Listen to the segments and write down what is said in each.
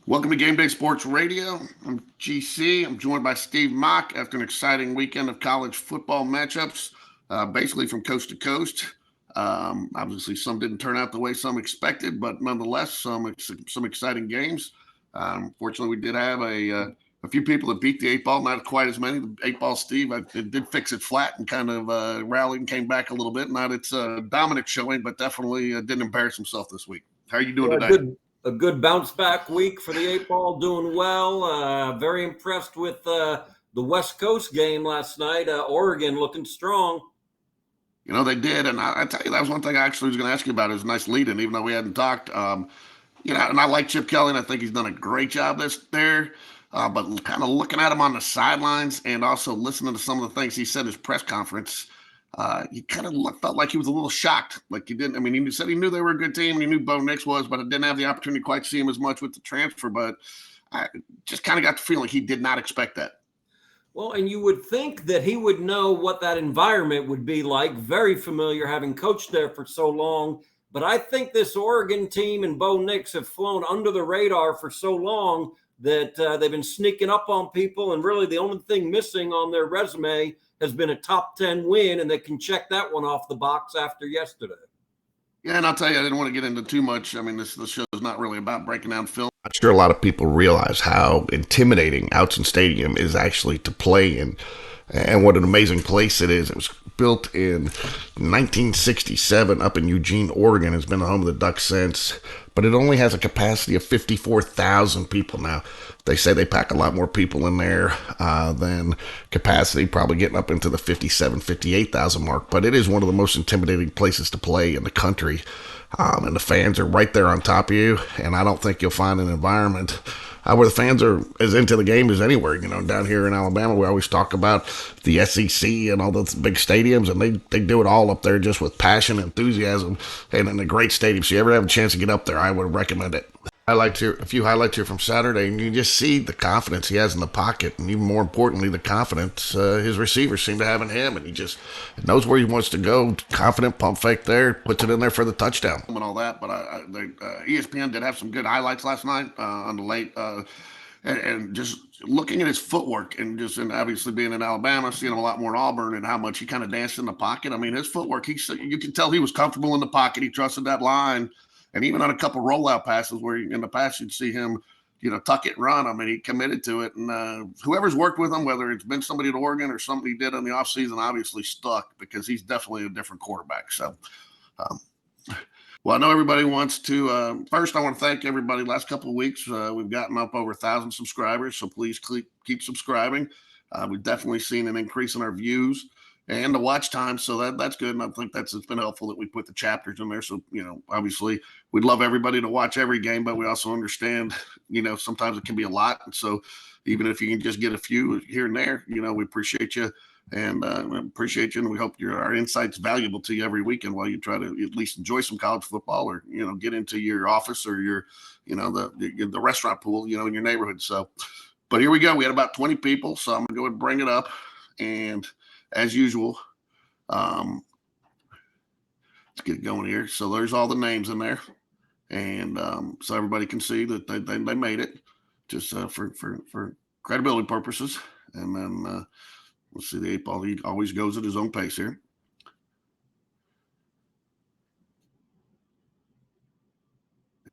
Welcome to Game Day Sports Radio. I'm GC. I'm joined by Steve Mock after an exciting weekend of college football matchups, basically from coast to coast. Obviously, some didn't turn out the way some expected, but nonetheless, some exciting games. Fortunately, we did have a few people that beat the eight ball, not quite as many. The eight ball Steve, it did fix it flat and kind of rallied and came back a little bit. Not its dominant showing, but definitely didn't embarrass himself this week. How are you doing Yeah, today? a good bounce back week for the eight ball, doing well. Very impressed with the West Coast game last night. Oregon looking strong. They did, and I tell you, that was one thing I actually was going to ask you about. It was a nice lead-in, even though we hadn't talked. And I like Chip Kelly, and I think he's done a great job there. But kind of looking at him on the sidelines and also listening to some of the things he said in his press conference, he kind of felt like he was a little shocked. Like he didn't. I mean, he said he knew they were a good team, and he knew Bo Nix was, but I didn't have the opportunity to quite see him as much with the transfer. But I just kind of got the feeling he did not expect that. Well, and you would think that he would know what that environment would be like. Very familiar, having coached there for so long. But I think this Oregon team and Bo Nix have flown under the radar for so long that they've been sneaking up on people. And really, the only thing missing on their resume has been a top 10 win, and they can check that one off the box after yesterday. Yeah, and I'll tell you, I didn't want to get into too much. I mean, this show is not really about breaking down film. I'm sure a lot of people realize how intimidating Outson Stadium is actually to play in, and what an amazing place it is. It was built in 1967 up in Eugene, Oregon. It's been the home of the Ducks since, but it only has a capacity of 54,000 people now. They say they pack a lot more people in there than capacity, probably getting up into the 57, 58,000 mark. But it is one of the most intimidating places to play in the country. And the fans are right there on top of you. And I don't think you'll find an environment where the fans are as into the game as anywhere. Down here in Alabama, we always talk about the SEC and all those big stadiums, and they do it all up there just with passion, enthusiasm, and in a great stadium. So you ever have a chance to get up there, I would recommend it. A few highlights here from Saturday, and you just see the confidence he has in the pocket, and even more importantly, the confidence his receivers seem to have in him, and he just knows where he wants to go. Confident, pump fake there, puts it in there for the touchdown and all that. But ESPN did have some good highlights last night on the late, and just looking at his footwork, and obviously being in Alabama, seeing him a lot more in Auburn, and how much he kind of danced in the pocket. I mean, his footwork, you can tell he was comfortable in the pocket. He trusted that line. And even on a couple rollout passes where in the past you'd see him, tuck it and run. I mean, he committed to it. And whoever's worked with him, whether it's been somebody at Oregon or somebody he did in the offseason, obviously stuck because he's definitely a different quarterback. So, um, well, I know everybody wants to. First, I want to thank everybody. Last couple of weeks, we've gotten up over 1,000 subscribers. So please keep subscribing. We've definitely seen an increase in our views and the watch time, so that's good. And I think it's been helpful that we put the chapters in there. So obviously, we'd love everybody to watch every game, but we also understand, sometimes it can be a lot. And so even if you can just get a few here and there, we appreciate you. And appreciate you, and we hope our insights valuable to you every weekend while you try to at least enjoy some college football, or get into your office or your the restaurant pool in your neighborhood. So, but here we go. We had about 20 people, so I'm gonna go ahead and bring it up, and as usual, let's get it going here. So there's all the names in there, and so everybody can see that they made it, just for credibility purposes. And then let's see, the eight ball, he always goes at his own pace here.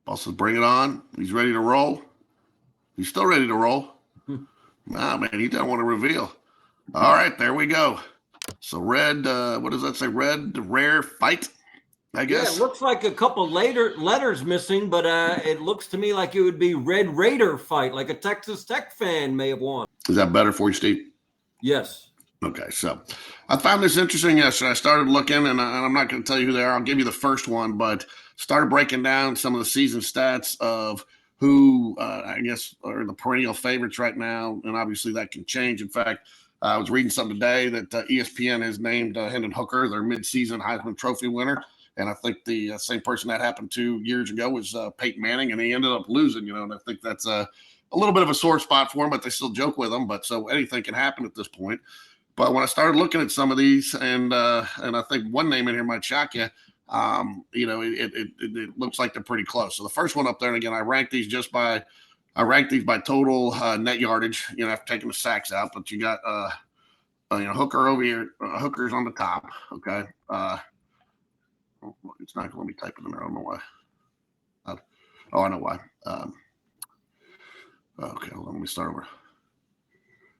Ball says, "Bring it on." He's ready to roll. He's still ready to roll. Nah, man, he doesn't want to reveal. All right, there we go. So red, what does that say? Red rare fight, I guess. Yeah, it looks like a couple later letters missing, but it looks to me like it would be Red Raider fight, like a Texas Tech fan may have won. Is that better for you, Steve? Yes. Okay, so I found this interesting yesterday. I started looking, and I'm not going to tell you who they are. I'll give you the first one, but started breaking down some of the season stats of who I guess are the perennial favorites right now, and obviously that can change. In fact, I was reading something today that ESPN has named Hendon Hooker their midseason Heisman Trophy winner, and I think the same person that happened 2 years ago was Peyton Manning, and he ended up losing. And I think that's a little bit of a sore spot for him, but they still joke with him. But so anything can happen at this point. But when I started looking at some of these, and I think one name in here might shock you, it looks like they're pretty close. So the first one up there, and again, I ranked these just by I ranked these by total net yardage, after taking the sacks out. But you got Hooker over here. Hooker's on the top. Okay. It's not going to let me type it in there. I don't know why. I know why. Okay, let me start over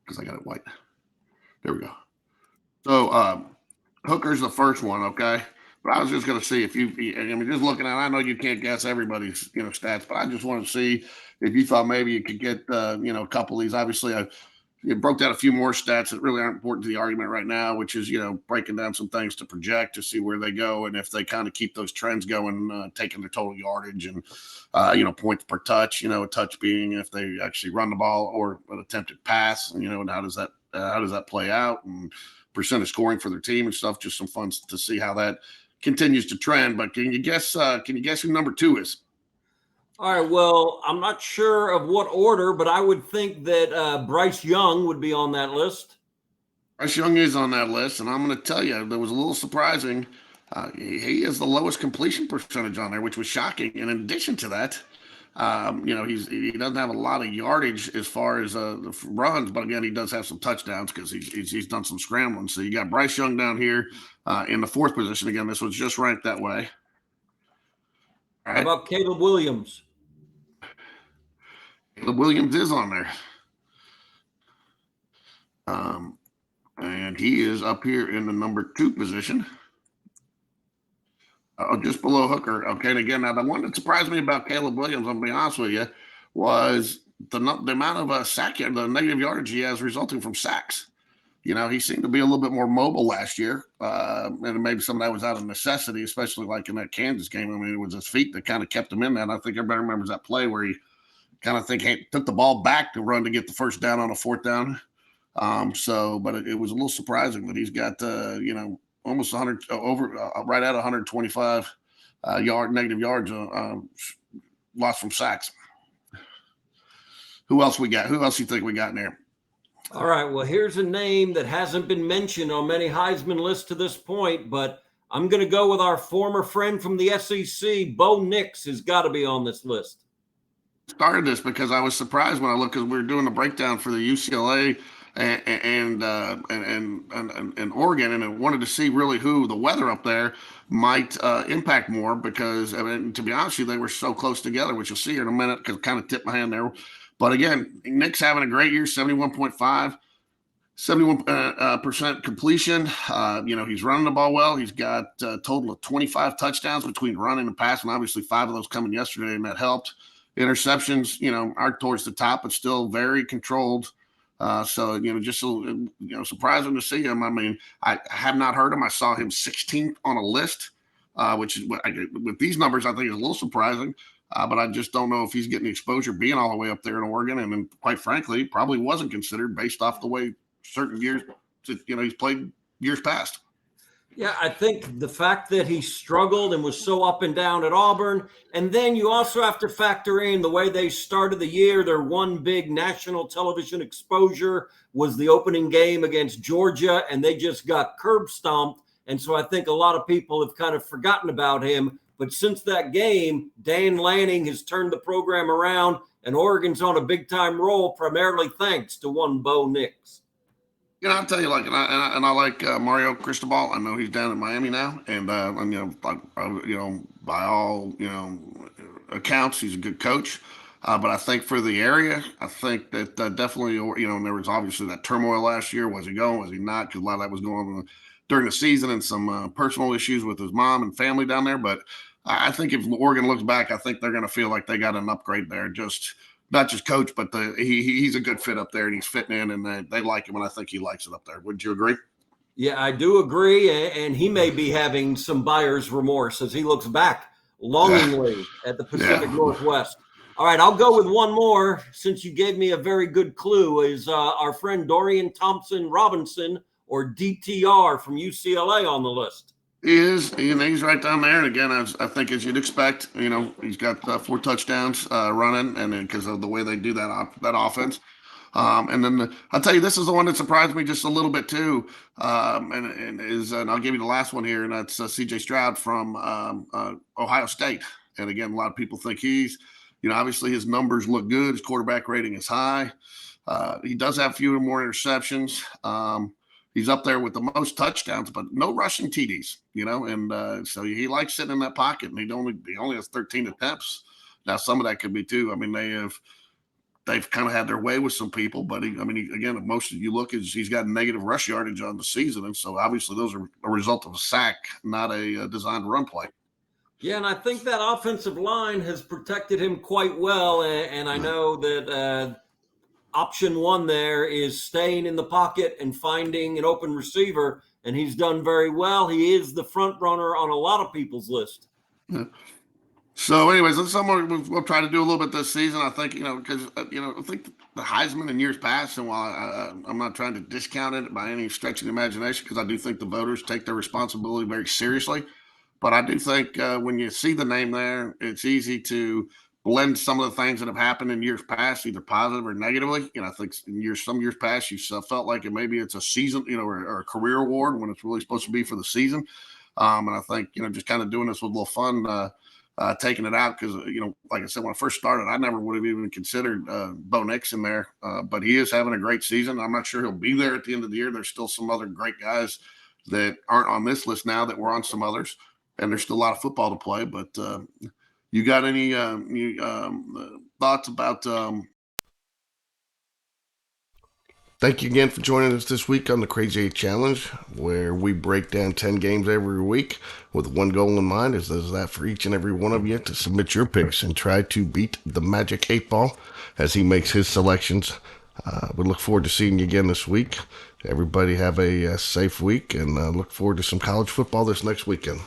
because I got it white. There we go. So Hooker's the first one, okay? But I was just going to see if just looking at it, I know you can't guess everybody's, stats, but I just want to see if you thought maybe you could get, a couple of these. Obviously, I broke down a few more stats that really aren't important to the argument right now, which is, breaking down some things to project to see where they go and if they kind of keep those trends going, taking their total yardage and, points per touch, a touch being if they actually run the ball or an attempted pass, and how does that play out and percent of scoring for their team and stuff. Just some fun to see how that continues to trend. But can you guess who number 2 is? All right. Well, I'm not sure of what order, but I would think that Bryce Young would be on that list. Bryce Young is on that list, and I'm going to tell you, that was a little surprising. He has the lowest completion percentage on there, which was shocking. And in addition to that, he doesn't have a lot of yardage as far as the runs, but again, he does have some touchdowns because he's done some scrambling. So you got Bryce Young down here in the 4th position. Again, this was just ranked that way. All right. How about Caleb Williams? Caleb Williams is on there. And he is up here in the number 2 position. Just below Hooker. Okay, and again, now the one that surprised me about Caleb Williams, I'm going to be honest with you, was the amount of the negative yardage he has resulting from sacks. He seemed to be a little bit more mobile last year, and maybe some of that was out of necessity, especially like in that Kansas game. I mean, it was his feet that kind of kept him in that. I think everybody remembers that play where he kind of took the ball back to run to get the first down on a 4th down. But it was a little surprising that he's got almost 100 right at 125 negative yards lost from sacks. Who else we got? Who else you think we got in there? All right. Well, here's a name that hasn't been mentioned on many Heisman lists to this point, but I'm going to go with our former friend from the SEC, Bo Nix, has got to be on this list. Started this because I was surprised when I looked, because we were doing the breakdown for the UCLA and Oregon, and I wanted to see really who the weather up there might impact more, because to be honest with you, they were so close together, which you'll see here in a minute, because I kind of tipped my hand there. But again, Nick's having a great year, 71.5, 71% completion. He's running the ball well. He's got a total of 25 touchdowns between running and passing. Obviously, 5 of those coming yesterday, and that helped. Interceptions, are towards the top, but still very controlled. Just surprising to see him. I mean, I have not heard him. I saw him 16th on a list, which is with these numbers, I think is a little surprising. But I just don't know if he's getting the exposure being all the way up there in Oregon. And then, quite frankly, probably wasn't considered based off the way certain years, he's played years past. Yeah, I think the fact that he struggled and was so up and down at Auburn, and then you also have to factor in the way they started the year. Their one big national television exposure was the opening game against Georgia, and they just got curb stomped. And so I think a lot of people have kind of forgotten about him. But since that game, Dan Lanning has turned the program around, and Oregon's on a big-time roll, primarily thanks to one Bo Nix. I'll tell you, and I like Mario Cristobal. I know he's down in Miami now, and by all accounts, he's a good coach. But I think for the area, I think that definitely, and there was obviously that turmoil last year. Was he going? Was he not? Because a lot of that was going on during the season, and some personal issues with his mom and family down there. But I think if Oregon looks back, I think they're going to feel like they got an upgrade there. Just not just coach, but he's a good fit up there, and he's fitting in, and they like him, and I think he likes it up there. Wouldn't you agree? Yeah, I do agree, and he may be having some buyer's remorse as he looks back longingly at the Pacific Northwest. All right, I'll go with one more, since you gave me a very good clue, is our friend Dorian Thompson-Robinson, or DTR from UCLA, on the list. He is. He's right down there. And again, I think, as you'd expect, he's got 4 touchdowns running, and then because of the way they do that offense. And then I'll tell you, this is the one that surprised me just a little bit too. And I'll give you the last one here, and that's C.J. Stroud from Ohio State. And again, a lot of people think he's Obviously his numbers look good. His quarterback rating is high. He does have fewer more interceptions. He's up there with the most touchdowns, but no rushing TDs. And so he likes sitting in that pocket, and he only has 13 attempts. Now some of that could be too. I mean, they've kind of had their way with some people, but again, most of you look is he's got negative rush yardage on the season, and so obviously those are a result of a sack, not a designed run play. Yeah, and I think that offensive line has protected him quite well. And I know that option one there is staying in the pocket and finding an open receiver, and he's done very well. He is the front runner on a lot of people's list. Yeah. So, anyways, that's something we'll try to do a little bit this season. I think because I think the Heisman in years past, and while I'm not trying to discount it by any stretch of the imagination, because I do think the voters take their responsibility very seriously. But I do think when you see the name there, it's easy to blend some of the things that have happened in years past, either positive or negatively. I think some years past, you felt like maybe it's a season, or a career award when it's really supposed to be for the season. And I think just kind of doing this with a little fun, taking it out because like I said, when I first started, I never would have even considered Bo Nix in there, but he is having a great season. I'm not sure he'll be there at the end of the year. There's still some other great guys that aren't on this list now that were on some others, and there's still a lot of football to play. But you got any thoughts about? Thank you again for joining us this week on the Crazy 8 Challenge, where we break down 10 games every week with one goal in mind, as is that for each and every one of you to submit your picks and try to beat the Magic 8 Ball as he makes his selections. We look forward to seeing you again this week. Everybody have a safe week, and look forward to some college football this next weekend.